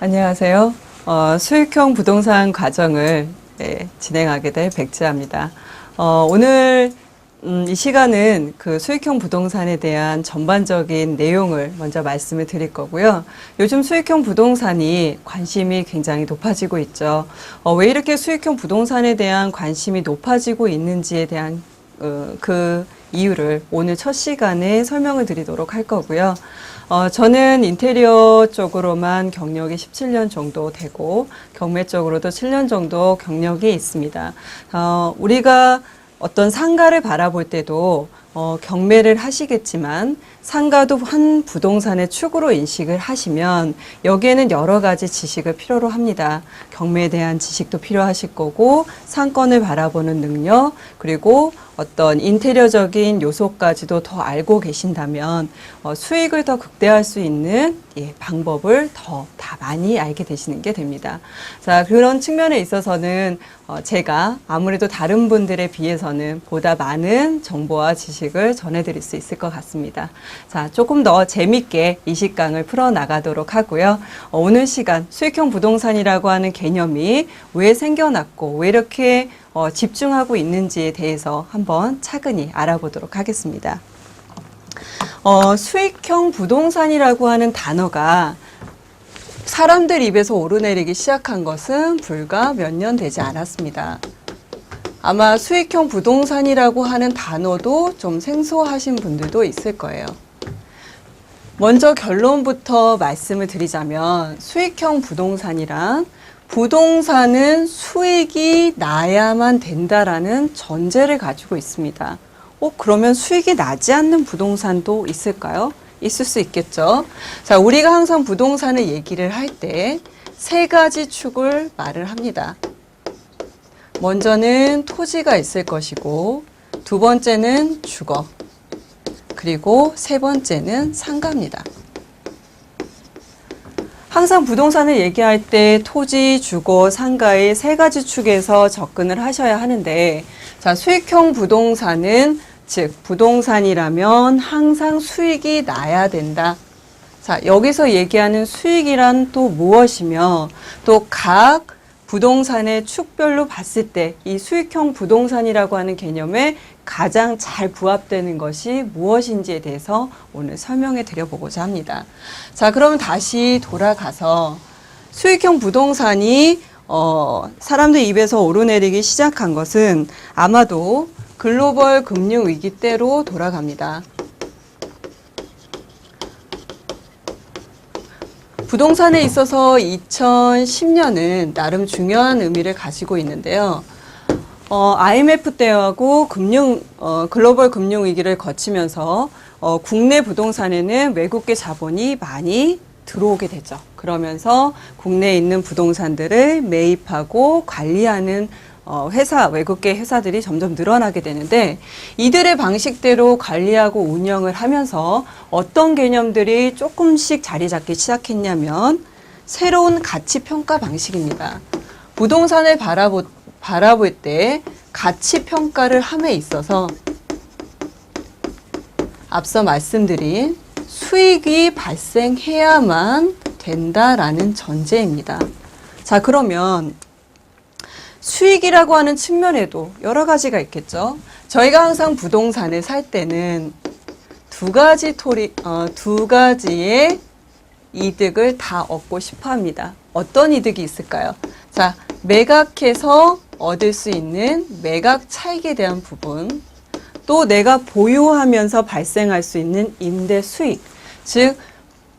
안녕하세요. 수익형 부동산 과정을 진행하게 될 백지아입니다. 오늘 이 시간은 그 수익형 부동산에 대한 전반적인 내용을 먼저 말씀을 드릴 거고요. 요즘 수익형 부동산이 관심이 굉장히 높아지고 있죠. 왜 이렇게 수익형 부동산에 대한 관심이 높아지고 있는지에 대한 그 이유를 오늘 첫 시간에 설명을 드리도록 할 거고요. 저는 인테리어 쪽으로만 경력이 17년 정도 되고 경매 쪽으로도 7년 정도 경력이 있습니다. 우리가 어떤 상가를 바라볼 때도 경매를 하시겠지만 상가도 한 부동산의 축으로 인식을 하시면 여기에는 여러 가지 지식을 필요로 합니다. 경매에 대한 지식도 필요하실 거고 상권을 바라보는 능력 그리고 어떤 인테리어적인 요소까지도 더 알고 계신다면 수익을 더 극대화할 수 있는 방법을 다 많이 알게 되시는 게 됩니다. 자, 그런 측면에 있어서는 제가 아무래도 다른 분들에 비해서는 보다 많은 정보와 지식을 전해드릴 수 있을 것 같습니다. 자, 조금 더 재밌게 이 시강을 풀어나가도록 하고요. 오늘 시간 수익형 부동산이라고 하는 개념이 왜 생겨났고 왜 이렇게 집중하고 있는지에 대해서 한번 차근히 알아보도록 하겠습니다. 수익형 부동산이라고 하는 단어가 사람들 입에서 오르내리기 시작한 것은 불과 몇 년 되지 않았습니다. 아마 수익형 부동산이라고 하는 단어도 좀 생소하신 분들도 있을 거예요. 먼저 결론부터 말씀을 드리자면 수익형 부동산이란 부동산은 수익이 나야만 된다라는 전제를 가지고 있습니다. 그러면 수익이 나지 않는 부동산도 있을까요? 있을 수 있겠죠. 자, 우리가 항상 부동산을 얘기를 할 때 세 가지 축을 말을 합니다. 먼저는 토지가 있을 것이고, 두 번째는 주거, 그리고 세 번째는 상가입니다. 항상 부동산을 얘기할 때 토지, 주거, 상가의 세 가지 축에서 접근을 하셔야 하는데, 자, 수익형 부동산은 즉 부동산이라면 항상 수익이 나야 된다. 자, 여기서 얘기하는 수익이란 또 무엇이며 또 각 부동산의 축별로 봤을 때 이 수익형 부동산이라고 하는 개념에 가장 잘 부합되는 것이 무엇인지에 대해서 오늘 설명해 드려보고자 합니다. 자, 그러면 다시 돌아가서 수익형 부동산이 사람들 입에서 오르내리기 시작한 것은 아마도 글로벌 금융위기 때로 돌아갑니다. 부동산에 있어서 2010년은 나름 중요한 의미를 가지고 있는데요. IMF 때하고 글로벌 금융위기를 거치면서 국내 부동산에는 외국계 자본이 많이 들어오게 되죠. 그러면서 국내에 있는 부동산들을 매입하고 관리하는 외국계 회사들이 점점 늘어나게 되는데 이들의 방식대로 관리하고 운영을 하면서 어떤 개념들이 조금씩 자리 잡기 시작했냐면 새로운 가치 평가 방식입니다. 부동산을 바라볼 때 가치 평가를 함에 있어서 앞서 말씀드린 수익이 발생해야만 된다라는 전제입니다. 자, 그러면 수익이라고 하는 측면에도 여러 가지가 있겠죠. 저희가 항상 부동산을 살 때는 두 가지의 이득을 다 얻고 싶어 합니다. 어떤 이득이 있을까요? 자, 매각해서 얻을 수 있는 매각 차익에 대한 부분, 또 내가 보유하면서 발생할 수 있는 임대 수익, 즉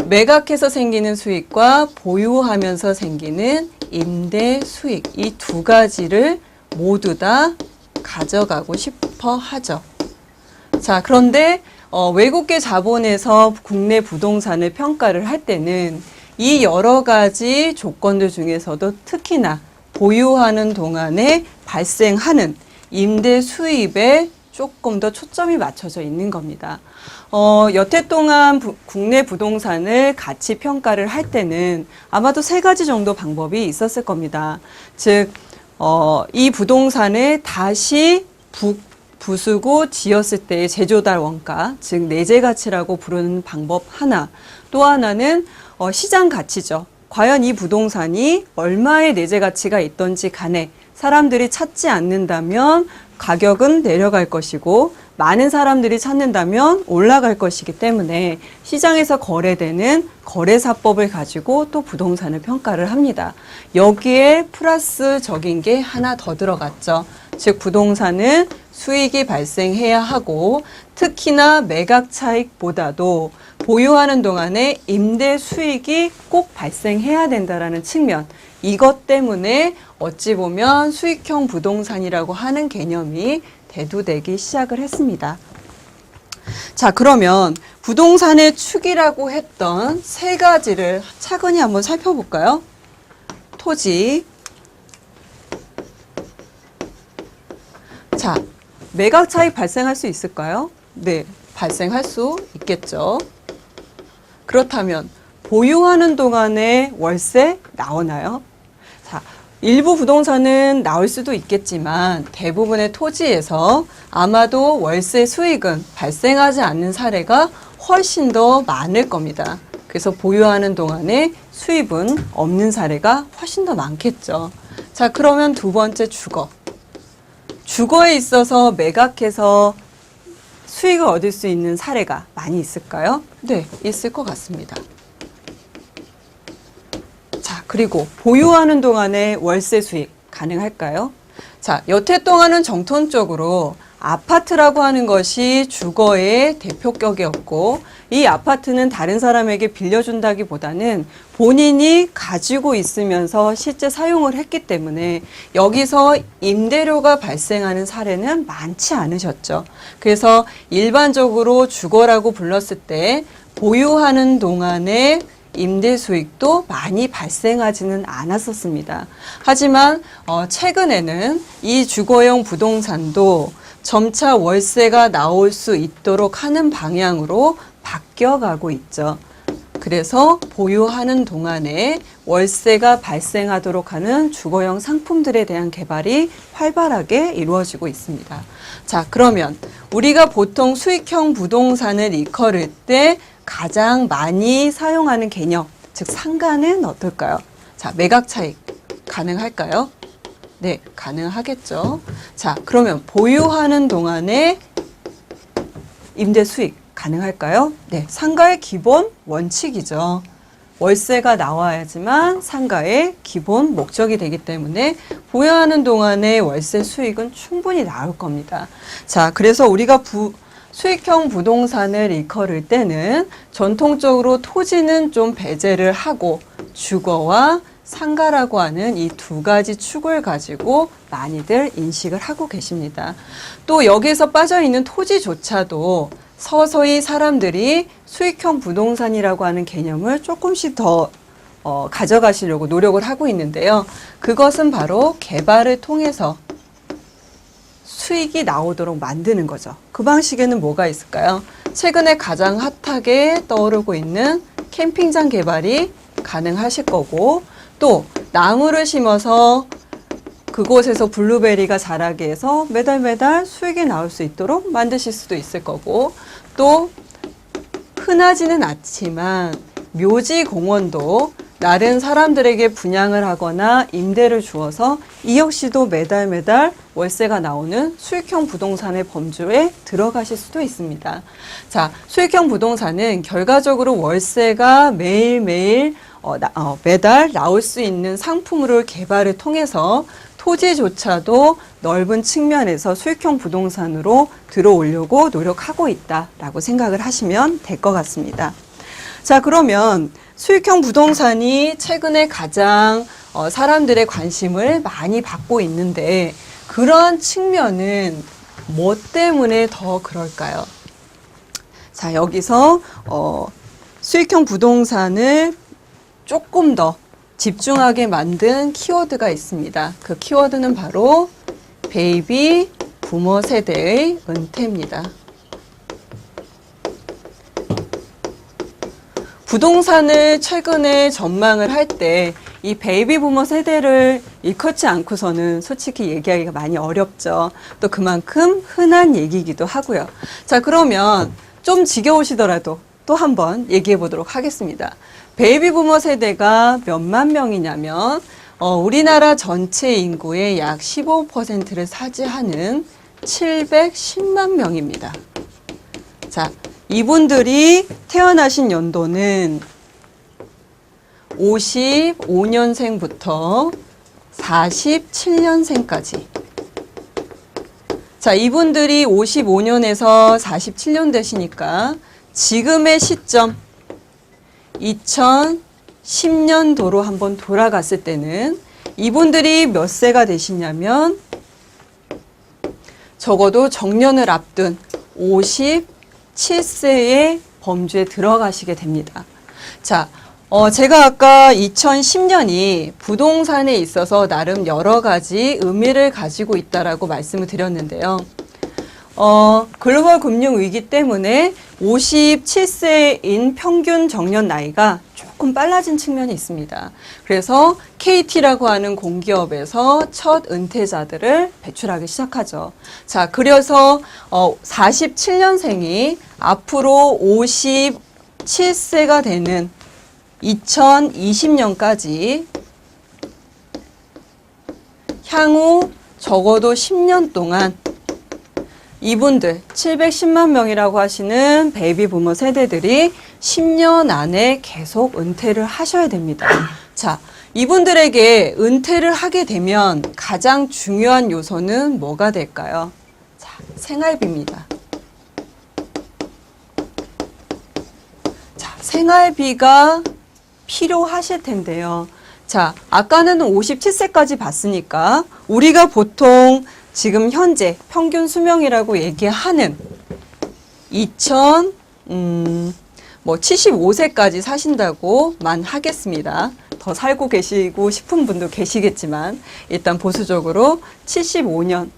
매각해서 생기는 수익과 보유하면서 생기는 임대 수익, 이 두 가지를 모두 다 가져가고 싶어 하죠. 자, 그런데 외국계 자본에서 국내 부동산을 평가를 할 때는 이 여러 가지 조건들 중에서도 특히나 보유하는 동안에 발생하는 임대 수입에 조금 더 초점이 맞춰져 있는 겁니다. 여태 동안 국내 부동산을 가치 평가를 할 때는 아마도 세 가지 정도 방법이 있었을 겁니다. 즉, 이 부동산을 다시 부수고 지었을 때의 제조달 원가, 즉 내재 가치라고 부르는 방법 하나, 또 하나는 시장 가치죠. 과연 이 부동산이 얼마의 내재 가치가 있던지 간에 사람들이 찾지 않는다면 가격은 내려갈 것이고 많은 사람들이 찾는다면 올라갈 것이기 때문에 시장에서 거래되는 거래사법을 가지고 또 부동산을 평가를 합니다. 여기에 플러스적인 게 하나 더 들어갔죠. 즉 부동산은 수익이 발생해야 하고 특히나 매각 차익보다도 보유하는 동안에 임대 수익이 꼭 발생해야 된다라는 측면, 이것 때문에 어찌 보면 수익형 부동산이라고 하는 개념이 대두되기 시작을 했습니다. 자, 그러면 부동산의 축이라고 했던 세 가지를 차근히 한번 살펴볼까요? 토지. 자, 매각 차익 발생할 수 있을까요? 네, 발생할 수 있겠죠. 그렇다면 보유하는 동안에 월세 나오나요? 자, 일부 부동산은 나올 수도 있겠지만 대부분의 토지에서 아마도 월세 수익은 발생하지 않는 사례가 훨씬 더 많을 겁니다. 그래서 보유하는 동안에 수입은 없는 사례가 훨씬 더 많겠죠. 자, 그러면 두 번째 주거. 주거에 있어서 매각해서 수익을 얻을 수 있는 사례가 많이 있을까요? 네, 있을 것 같습니다. 자, 그리고 보유하는 동안에 월세 수익 가능할까요? 자, 여태 동안은 정통적으로 아파트라고 하는 것이 주거의 대표격이었고 이 아파트는 다른 사람에게 빌려준다기보다는 본인이 가지고 있으면서 실제 사용을 했기 때문에 여기서 임대료가 발생하는 사례는 많지 않으셨죠. 그래서 일반적으로 주거라고 불렀을 때 보유하는 동안에 임대 수익도 많이 발생하지는 않았었습니다. 하지만 최근에는 이 주거용 부동산도 점차 월세가 나올 수 있도록 하는 방향으로 바뀌어가고 있죠. 그래서 보유하는 동안에 월세가 발생하도록 하는 주거용 상품들에 대한 개발이 활발하게 이루어지고 있습니다. 자, 그러면 우리가 보통 수익형 부동산을 일컬을 때 가장 많이 사용하는 개념, 즉 상가는 어떨까요? 자, 매각 차익 가능할까요? 네, 가능하겠죠. 자, 그러면 보유하는 동안에 임대 수익 가능할까요? 네, 상가의 기본 원칙이죠. 월세가 나와야지만 상가의 기본 목적이 되기 때문에 보유하는 동안에 월세 수익은 충분히 나올 겁니다. 자, 그래서 우리가 수익형 부동산을 일컬을 때는 전통적으로 토지는 좀 배제를 하고 주거와 상가라고 하는 이 두 가지 축을 가지고 많이들 인식을 하고 계십니다. 또 여기에서 빠져있는 토지조차도 서서히 사람들이 수익형 부동산이라고 하는 개념을 조금씩 더 가져가시려고 노력을 하고 있는데요. 그것은 바로 개발을 통해서 수익이 나오도록 만드는 거죠. 그 방식에는 뭐가 있을까요? 최근에 가장 핫하게 떠오르고 있는 캠핑장 개발이 가능하실 거고, 또 나무를 심어서 그곳에서 블루베리가 자라게 해서 매달 수익이 나올 수 있도록 만드실 수도 있을 거고, 또 흔하지는 않지만 묘지 공원도 다른 사람들에게 분양을 하거나 임대를 주어서 이 역시도 매달 월세가 나오는 수익형 부동산의 범주에 들어가실 수도 있습니다. 자, 수익형 부동산은 결과적으로 월세가 매일매일 매달 나올 수 있는 상품으로 개발을 통해서 토지조차도 넓은 측면에서 수익형 부동산으로 들어오려고 노력하고 있다라고 생각을 하시면 될 것 같습니다. 자, 그러면 수익형 부동산이 최근에 가장 사람들의 관심을 많이 받고 있는데 그러한 측면은 뭐 때문에 더 그럴까요? 자, 여기서 수익형 부동산을 조금 더 집중하게 만든 키워드가 있습니다. 그 키워드는 바로 베이비 부머 세대의 은퇴입니다. 부동산을 최근에 전망을 할 때 이 베이비 부머 세대를 일컫지 않고서는 솔직히 얘기하기가 많이 어렵죠. 또 그만큼 흔한 얘기이기도 하고요. 자, 그러면 좀 지겨우시더라도 또 한번 얘기해 보도록 하겠습니다. 베이비 부머 세대가 몇만 명이냐면 우리나라 전체 인구의 약 15%를 차지하는 710만 명입니다. 자, 이분들이 태어나신 연도는 55년생부터 47년생까지. 자, 이분들이 55년에서 47년 되시니까 지금의 시점 2010년도로 한번 돌아갔을 때는 이분들이 몇 세가 되시냐면 적어도 정년을 앞둔 57세의 범주에 들어가시게 됩니다. 자, 제가 아까 2010년이 부동산에 있어서 나름 여러 가지 의미를 가지고 있다라고 말씀을 드렸는데요. 글로벌 금융 위기 때문에 57세인 평균 정년 나이가 조금 빨라진 측면이 있습니다. 그래서 KT라고 하는 공기업에서 첫 은퇴자들을 배출하기 시작하죠. 자, 그래서 47년생이 앞으로 57세가 되는 2020년까지 향후 적어도 10년 동안 이분들 710만 명이라고 하시는 베이비 부머 세대들이 10년 안에 계속 은퇴를 하셔야 됩니다. 자, 이분들에게 은퇴를 하게 되면 가장 중요한 요소는 뭐가 될까요? 자, 생활비입니다. 자, 생활비가 필요하실 텐데요. 자, 아까는 57세까지 봤으니까 우리가 보통 지금 현재 평균 수명이라고 얘기하는 75세까지 사신다고만 하겠습니다. 더 살고 계시고 싶은 분도 계시겠지만 일단 보수적으로 75년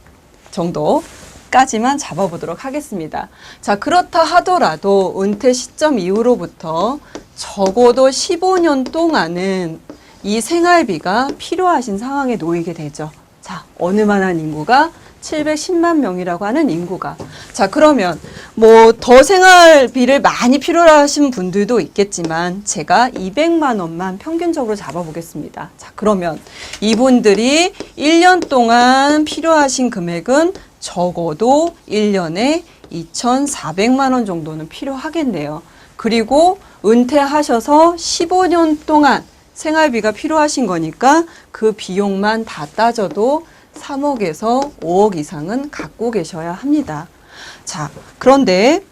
정도까지만 잡아보도록 하겠습니다. 자, 그렇다 하더라도 은퇴 시점 이후로부터 적어도 15년 동안은 이 생활비가 필요하신 상황에 놓이게 되죠. 자, 어느 만한 인구가 710만 명이라고 하는 인구가. 자, 그러면 뭐 더 생활비를 많이 필요로 하신 분들도 있겠지만 제가 200만 원만 평균적으로 잡아보겠습니다. 자, 그러면 이분들이 1년 동안 필요하신 금액은 적어도 1년에 2,400만 원 정도는 필요하겠네요. 그리고 은퇴하셔서 15년 동안 생활비가 필요하신 거니까 그 비용만 다 따져도 3억에서 5억 이상은 갖고 계셔야 합니다. 자, 그런데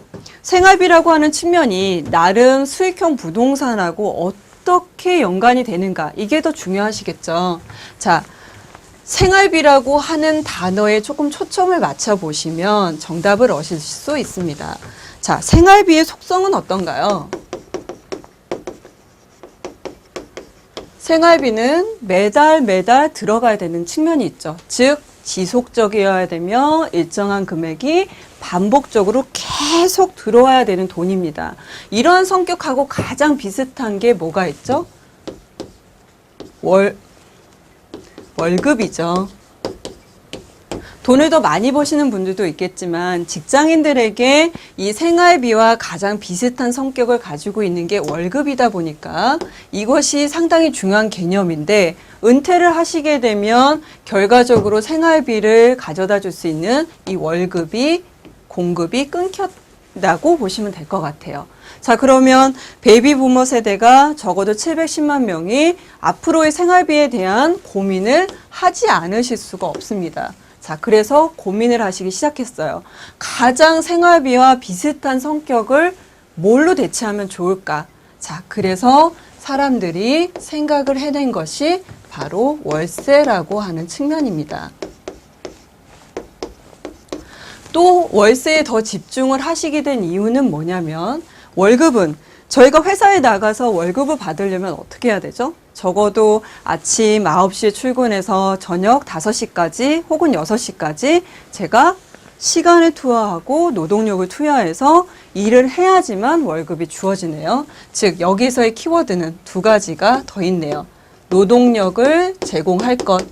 생활비라고 하는 측면이 나름 수익형 부동산하고 어떻게 연관이 되는가, 이게 더 중요하시겠죠. 자, 생활비라고 하는 단어에 조금 초점을 맞춰 보시면 정답을 얻으실 수 있습니다. 자, 생활비의 속성은 어떤가요? 생활비는 매달 들어가야 되는 측면이 있죠. 즉, 지속적이어야 되며 일정한 금액이 반복적으로 계속 들어와야 되는 돈입니다. 이러한 성격하고 가장 비슷한 게 뭐가 있죠? 월급이죠. 돈을 더 많이 버시는 분들도 있겠지만 직장인들에게 이 생활비와 가장 비슷한 성격을 가지고 있는 게 월급이다 보니까 이것이 상당히 중요한 개념인데, 은퇴를 하시게 되면 결과적으로 생활비를 가져다 줄 수 있는 이 월급이 공급이 끊겼다고 보시면 될 것 같아요. 자, 그러면 베이비 부머 세대가 적어도 710만 명이 앞으로의 생활비에 대한 고민을 하지 않으실 수가 없습니다. 자, 그래서 고민을 하시기 시작했어요. 가장 생활비와 비슷한 성격을 뭘로 대체하면 좋을까? 자, 그래서 사람들이 생각을 해낸 것이 바로 월세라고 하는 측면입니다. 또 월세에 더 집중을 하시게 된 이유는 뭐냐면, 월급은 저희가 회사에 나가서 월급을 받으려면 어떻게 해야 되죠? 적어도 아침 9시에 출근해서 저녁 5시까지 혹은 6시까지 제가 시간을 투하하고 노동력을 투여해서 일을 해야지만 월급이 주어지네요. 즉, 여기서의 키워드는 두 가지가 더 있네요. 노동력을 제공할 것,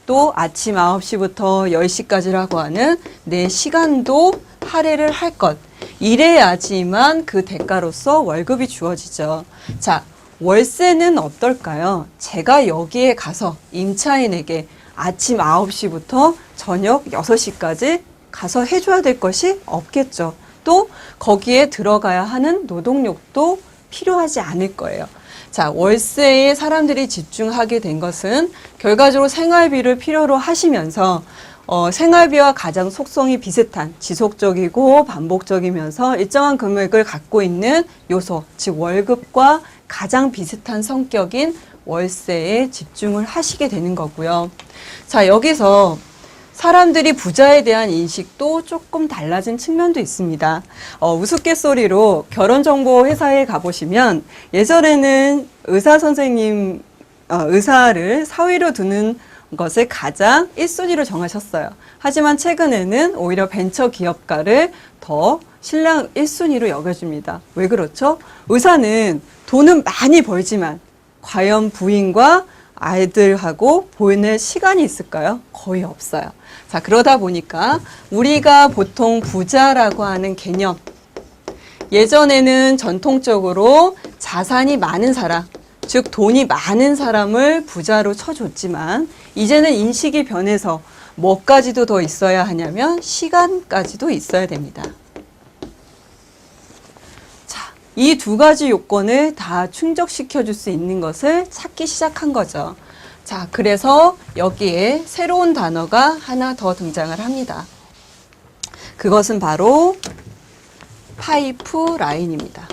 또 아침 9시부터 10시까지라고 하는 내 시간도 할애를 할 것. 이래야지만 그 대가로서 월급이 주어지죠. 자, 월세는 어떨까요? 제가 여기에 가서 임차인에게 아침 9시부터 저녁 6시까지 가서 해줘야 될 것이 없겠죠. 또 거기에 들어가야 하는 노동력도 필요하지 않을 거예요. 자, 월세에 사람들이 집중하게 된 것은 결과적으로 생활비를 필요로 하시면서 생활비와 가장 속성이 비슷한 지속적이고 반복적이면서 일정한 금액을 갖고 있는 요소, 즉 월급과 가장 비슷한 성격인 월세에 집중을 하시게 되는 거고요. 자, 여기서 사람들이 부자에 대한 인식도 조금 달라진 측면도 있습니다. 우스갯소리로 결혼정보회사에 가보시면 예전에는 의사 선생님, 의사를 사위로 두는 것을 가장 1순위로 정하셨어요. 하지만 최근에는 오히려 벤처 기업가를 더 신랑 1순위로 여겨줍니다. 왜 그렇죠? 의사는 돈은 많이 벌지만 과연 부인과 아이들하고 보낼 시간이 있을까요? 거의 없어요. 자, 그러다 보니까 우리가 보통 부자라고 하는 개념, 예전에는 전통적으로 자산이 많은 사람, 즉 돈이 많은 사람을 부자로 쳐줬지만 이제는 인식이 변해서 뭐까지도 더 있어야 하냐면 시간까지도 있어야 됩니다. 이 두 가지 요건을 다 충족시켜 줄 수 있는 것을 찾기 시작한 거죠. 자, 그래서 여기에 새로운 단어가 하나 더 등장을 합니다. 그것은 바로 파이프라인입니다.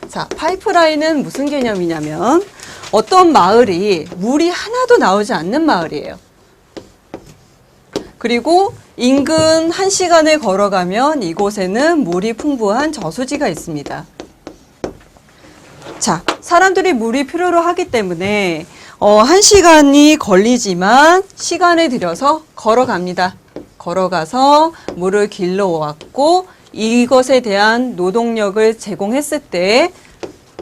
자, 파이프라인은 무슨 개념이냐면 어떤 마을이 물이 하나도 나오지 않는 마을이에요. 그리고 인근 1시간을 걸어가면 이곳에는 물이 풍부한 저수지가 있습니다. 자, 사람들이 물이 필요로 하기 때문에 1시간이 걸리지만 시간을 들여서 걸어갑니다. 걸어가서 물을 길러왔고 이것에 대한 노동력을 제공했을 때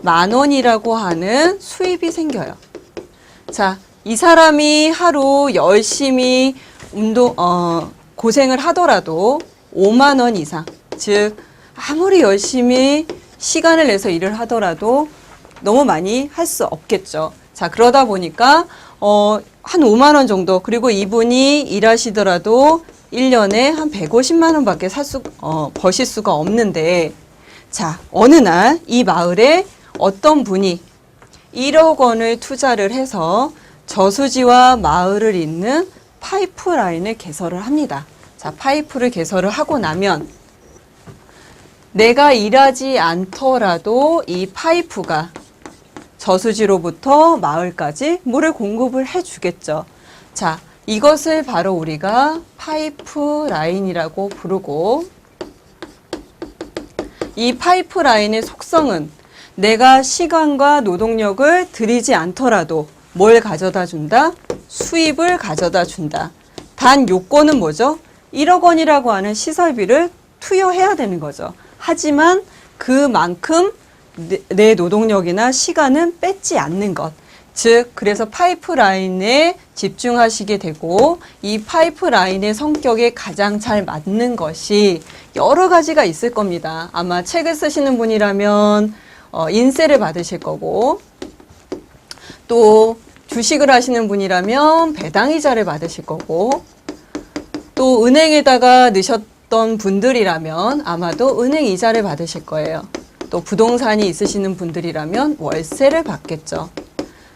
10,000원이라고 하는 수입이 생겨요. 자, 이 사람이 하루 열심히 고생을 하더라도 5만 원 이상, 즉 아무리 열심히 시간을 내서 일을 하더라도 너무 많이 할 수 없겠죠. 자, 그러다 보니까 한 5만 원 정도, 그리고 이분이 일하시더라도 1년에 한 150만 원밖에 버실 수가 없는데, 자, 어느 날 이 마을에 어떤 분이 1억 원을 투자를 해서 저수지와 마을을 잇는 파이프라인을 개설을 합니다. 자, 파이프를 개설을 하고 나면 내가 일하지 않더라도 이 파이프가 저수지로부터 마을까지 물을 공급을 해주겠죠. 자, 이것을 바로 우리가 파이프라인이라고 부르고, 이 파이프라인의 속성은 내가 시간과 노동력을 들이지 않더라도 뭘 가져다 준다? 수입을 가져다 준다. 단 요건은 뭐죠? 1억 원이라고 하는 시설비를 투여해야 되는 거죠. 하지만 그만큼 내 노동력이나 시간은 뺏지 않는 것. 즉, 그래서 파이프라인에 집중하시게 되고, 이 파이프라인의 성격에 가장 잘 맞는 것이 여러 가지가 있을 겁니다. 아마 책을 쓰시는 분이라면 인세를 받으실 거고, 또 주식을 하시는 분이라면 배당이자를 받으실 거고, 또 은행에다가 넣으셨던 분들이라면 아마도 은행 이자를 받으실 거예요. 또 부동산이 있으시는 분들이라면 월세를 받겠죠.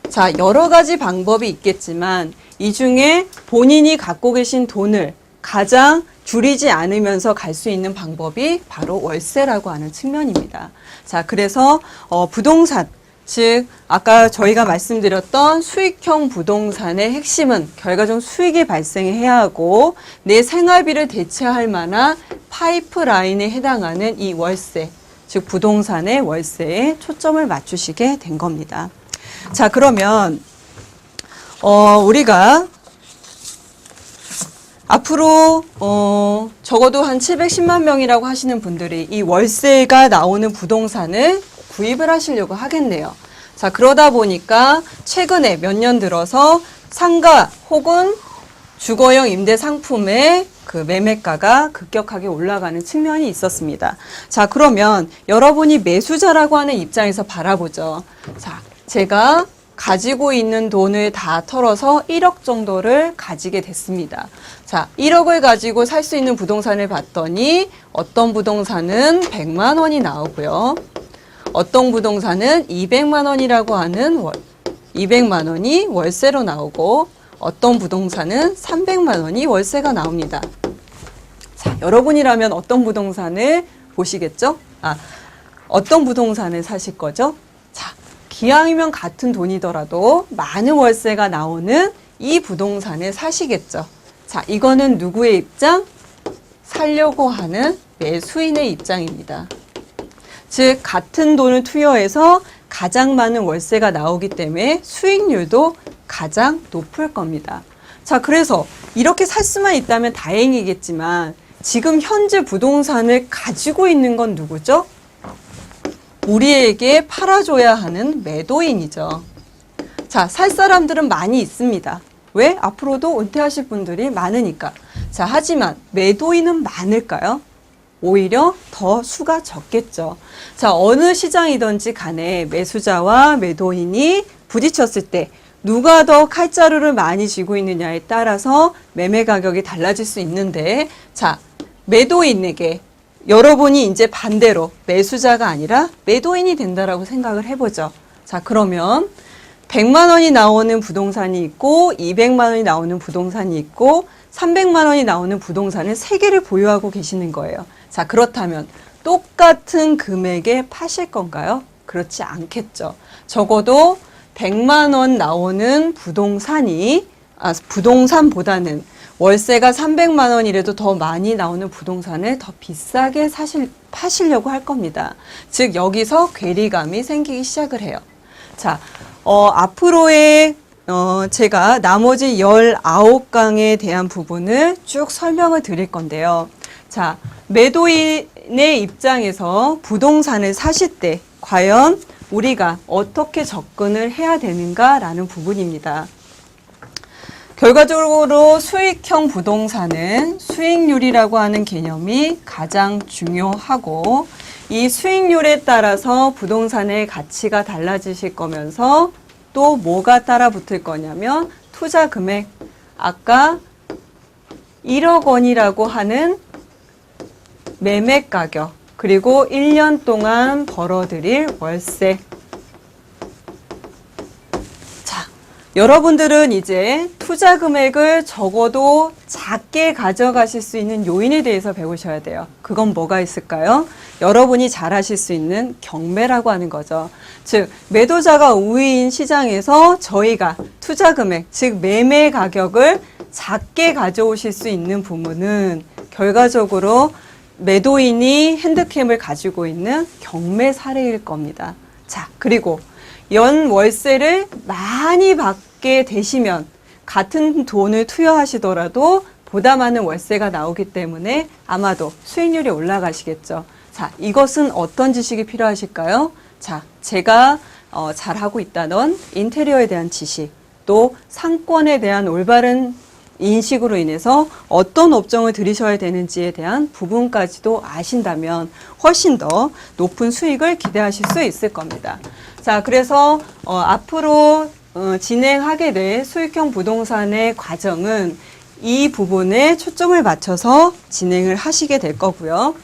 자, 여러 가지 방법이 있겠지만 이 중에 본인이 갖고 계신 돈을 가장 줄이지 않으면서 갈 수 있는 방법이 바로 월세라고 하는 측면입니다. 자, 그래서 부동산, 즉 아까 저희가 말씀드렸던 수익형 부동산의 핵심은 결과적으로 수익이 발생해야 하고 내 생활비를 대체할 만한 파이프라인에 해당하는 이 월세, 즉 부동산의 월세에 초점을 맞추시게 된 겁니다. 자, 그러면 우리가 앞으로 적어도 한 710만 명이라고 하시는 분들이 이 월세가 나오는 부동산을 구입을 하시려고 하겠네요. 자, 그러다 보니까 최근에 몇 년 들어서 상가 혹은 주거용 임대 상품의 그 매매가가 급격하게 올라가는 측면이 있었습니다. 자, 그러면 여러분이 매수자라고 하는 입장에서 바라보죠. 자, 제가 가지고 있는 돈을 다 털어서 1억 정도를 가지게 됐습니다. 자, 1억을 가지고 살 수 있는 부동산을 봤더니 어떤 부동산은 100만 원이 나오고요. 어떤 부동산은 200만 원이라고 하는 200만 원이 월세로 나오고 어떤 부동산은 300만 원이 월세가 나옵니다. 자, 여러분이라면 어떤 부동산을 보시겠죠? 어떤 부동산을 사실 거죠? 자, 기왕이면 같은 돈이더라도 많은 월세가 나오는 이 부동산을 사시겠죠. 자, 이거는 누구의 입장? 살려고 하는 매수인의 입장입니다. 즉, 같은 돈을 투여해서 가장 많은 월세가 나오기 때문에 수익률도 가장 높을 겁니다. 자, 그래서 이렇게 살 수만 있다면 다행이겠지만 지금 현재 부동산을 가지고 있는 건 누구죠? 우리에게 팔아줘야 하는 매도인이죠. 자, 살 사람들은 많이 있습니다. 왜? 앞으로도 은퇴하실 분들이 많으니까. 자, 하지만 매도인은 많을까요? 오히려 더 수가 적겠죠. 자, 어느 시장이든지 간에 매수자와 매도인이 부딪혔을 때 누가 더 칼자루를 많이 쥐고 있느냐에 따라서 매매 가격이 달라질 수 있는데, 자, 매도인에게 여러분이 이제 반대로 매수자가 아니라 매도인이 된다라고 생각을 해보죠. 자, 그러면 100만 원이 나오는 부동산이 있고 200만 원이 나오는 부동산이 있고 300만 원이 나오는 부동산을 3개를 보유하고 계시는 거예요. 자, 그렇다면 똑같은 금액에 파실 건가요? 그렇지 않겠죠. 적어도 100만 원 나오는 부동산보다는 월세가 300만 원이라도 더 많이 나오는 부동산을 더 비싸게 파시려고 할 겁니다. 즉, 여기서 괴리감이 생기기 시작을 해요. 자, 앞으로의 제가 나머지 19강에 대한 부분을 쭉 설명을 드릴 건데요. 자, 매도인의 입장에서 부동산을 사실 때 과연 우리가 어떻게 접근을 해야 되는가라는 부분입니다. 결과적으로 수익형 부동산은 수익률이라고 하는 개념이 가장 중요하고 이 수익률에 따라서 부동산의 가치가 달라지실 거면서 또 뭐가 따라 붙을 거냐면 투자 금액, 아까 1억 원이라고 하는 매매 가격, 그리고 1년 동안 벌어들일 월세. 자, 여러분들은 이제 투자 금액을 적어도 작게 가져가실 수 있는 요인에 대해서 배우셔야 돼요. 그건 뭐가 있을까요? 여러분이 잘 하실 수 있는 경매라고 하는 거죠. 즉, 매도자가 우위인 시장에서 저희가 투자 금액, 즉 매매 가격을 작게 가져오실 수 있는 부분은 결과적으로 매도인이 핸드캠을 가지고 있는 경매 사례일 겁니다. 자, 그리고 연 월세를 많이 받게 되시면 같은 돈을 투여하시더라도 보다 많은 월세가 나오기 때문에 아마도 수익률이 올라가시겠죠. 자, 이것은 어떤 지식이 필요하실까요? 자, 제가 잘하고 있다던 인테리어에 대한 지식, 또 상권에 대한 올바른 인식으로 인해서 어떤 업종을 들이셔야 되는지에 대한 부분까지도 아신다면 훨씬 더 높은 수익을 기대하실 수 있을 겁니다. 자, 그래서 앞으로 진행하게 될 수익형 부동산의 과정은 이 부분에 초점을 맞춰서 진행을 하시게 될 거고요.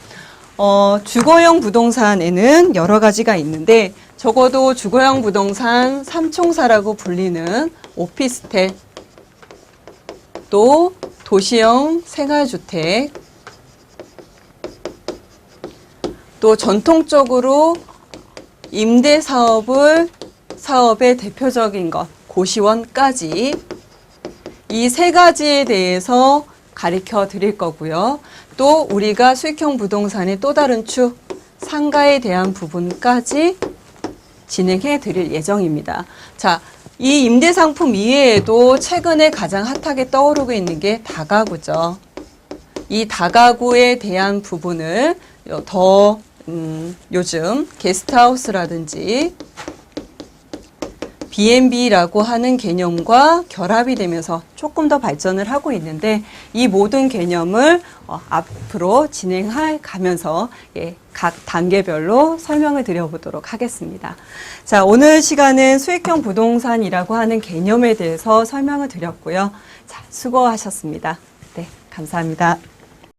주거형 부동산에는 여러 가지가 있는데 적어도 주거형 부동산 3총사라고 불리는 오피스텔, 또 도시형 생활주택, 또 전통적으로 임대 사업의 대표적인 것, 고시원까지 이 세 가지에 대해서 가르쳐 드릴 거고요. 또 우리가 수익형 부동산의 또 다른 축, 상가에 대한 부분까지 진행해 드릴 예정입니다. 자, 이 임대 상품 이외에도 최근에 가장 핫하게 떠오르고 있는 게 다가구죠. 이 다가구에 대한 부분을 요즘 게스트하우스라든지 B&B라고 하는 개념과 결합이 되면서 조금 더 발전을 하고 있는데 이 모든 개념을 앞으로 진행해 가면서 각 단계별로 설명을 드려보도록 하겠습니다. 자, 오늘 시간은 수익형 부동산이라고 하는 개념에 대해서 설명을 드렸고요. 자, 수고하셨습니다. 네, 감사합니다.